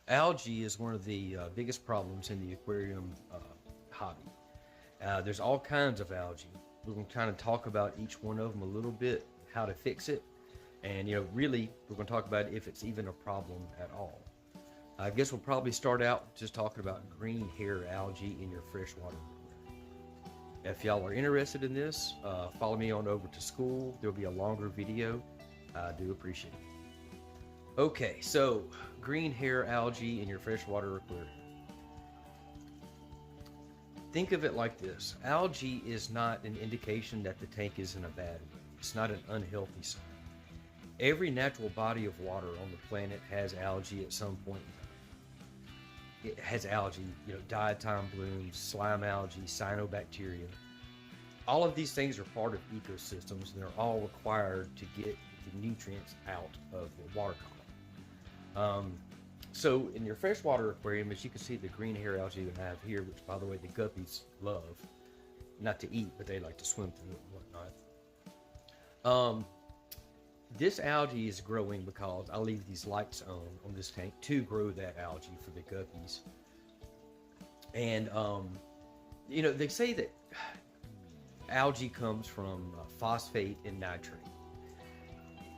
Algae is one of the biggest problems in the aquarium hobby. There's all kinds of algae. We're going to kind of talk about each one of them a little bit, how to fix it, and really, we're going to talk about if it's even a problem at all. I guess we'll probably start out just talking about green hair algae in your freshwater aquarium. If y'all are interested in this, follow me on over to school. There'll be a longer video. I do appreciate it. Okay, so green hair algae in your freshwater aquarium. Think of it like this. Algae is not an indication that the tank is in a bad way. It's not an unhealthy sign. Every natural body of water on the planet has algae at some point in time. It has algae, diatom blooms, slime algae, cyanobacteria. All of these things are part of ecosystems and they're all required to get the nutrients out of the water column. So in your freshwater aquarium, as you can see the green hair algae that I have here, which by the way the guppies love, not to eat, but they like to swim through it and whatnot. This algae is growing because I leave these lights on this tank to grow that algae for the guppies. And they say that algae comes from phosphate and nitrate.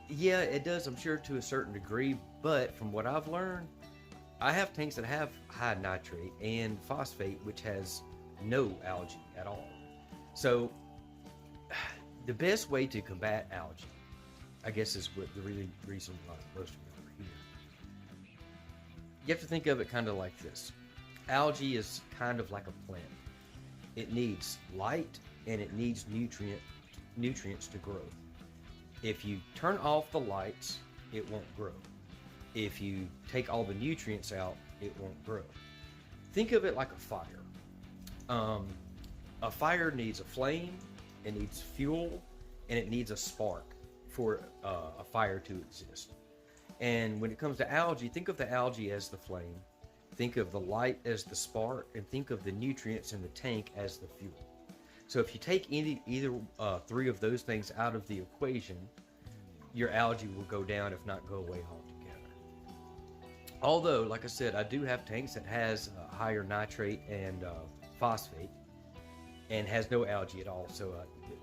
Yeah, it does, I'm sure, to a certain degree, but from what I've learned, I have tanks that have high nitrate and phosphate, which has no algae at all. So the best way to combat algae, I guess, is what the really reason why most of you are here. You have to think of it kind of like this. Algae is kind of like a plant. It needs light and it needs nutrients to grow. If you turn off the lights, it won't grow. If you take all the nutrients out, it won't grow. Think of it like a fire. A fire needs a flame, it needs fuel, and it needs a spark for a fire to exist. And when it comes to algae, think of the algae as the flame, think of the light as the spark, and think of the nutrients in the tank as the fuel. So if you take either three of those things out of the equation, your algae will go down, if not go away altogether. Although, like I said, I do have tanks that has higher nitrate and phosphate and has no algae at all. So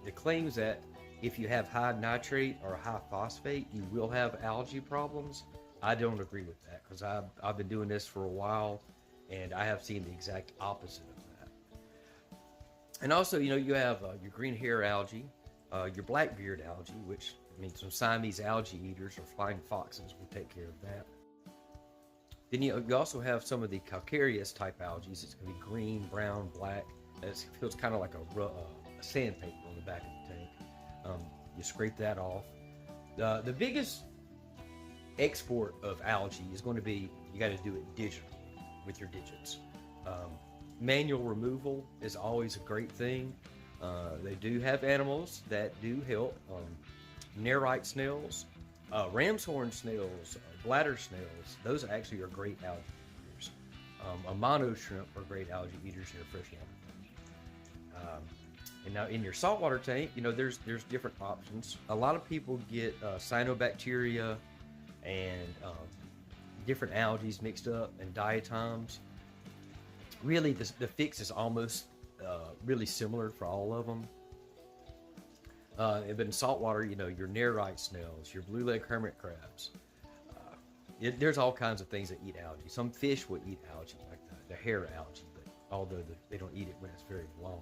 the claims that if you have high nitrate or high phosphate, you will have algae problems, I don't agree with that, because I've been doing this for a while and I have seen the exact opposite of that. And also, you have your green hair algae, your blackbeard algae, which means some Siamese algae eaters or flying foxes will take care of that. Then you also have some of the calcareous type algae. It's going to be green, brown, black. It feels kind of like a sandpaper on the back of the tank. You scrape that off. The biggest export of algae is going to be, you got to do it digitally with your digits. Manual removal is always a great thing. They do have animals that do help. Nerite snails, ram's horn snails, bladder snails, those actually are great algae eaters. A mono shrimp are great algae eaters in your freshwater tank. And now in your saltwater tank, there's different options. A lot of people get cyanobacteria and different algae mixed up and diatoms. Really, the fix is almost really similar for all of them. But in saltwater, your nerite snails, your blue leg hermit crabs. There's all kinds of things that eat algae. Some fish will eat algae, like the hair algae, but although they don't eat it when it's very long.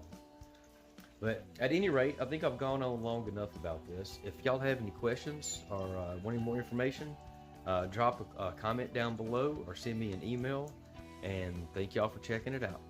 But at any rate, I think I've gone on long enough about this. If y'all have any questions or want any more information, drop a comment down below or send me an email. And thank y'all for checking it out.